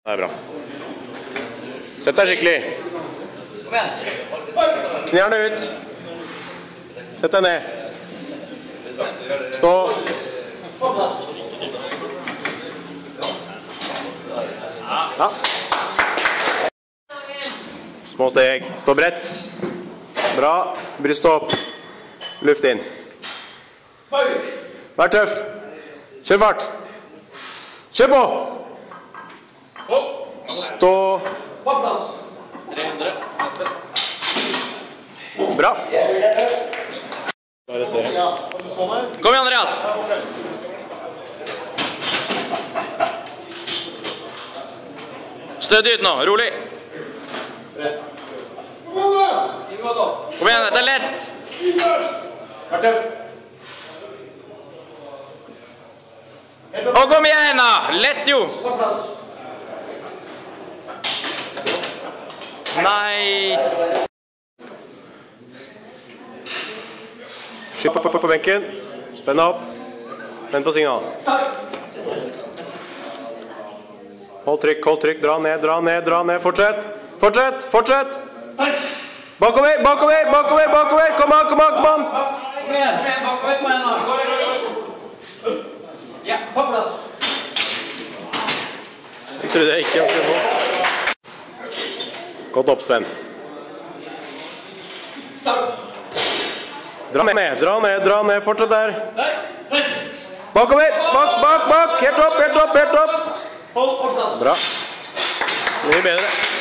Det er bra. Sett deg skikkelig. Knærne ut. Sett deg ned. Stå. Ja. Små steg. Stå bredt. Bra. Bryst opp. Luft inn. Vær tøff. Kjør fart. Kjør på. Stå. Bra. Bare se. Kom igjen, Andreas. Stødd ut nå, rolig. Kom igjen, dette er lett. Og kom igjen da, lett jo. Nei. Skypp på benken. Spenn opp. Vent på signal. Hold trykk. Dra ned. Fortsett. Bakover. Kom an. Kom igjen. Ja, på plass. Jeg trodde jeg ikke skulle få. Godt oppspenn. Dra ned. Fortsett der. Bakover. Bak. Helt opp. Bra. Mye bedre.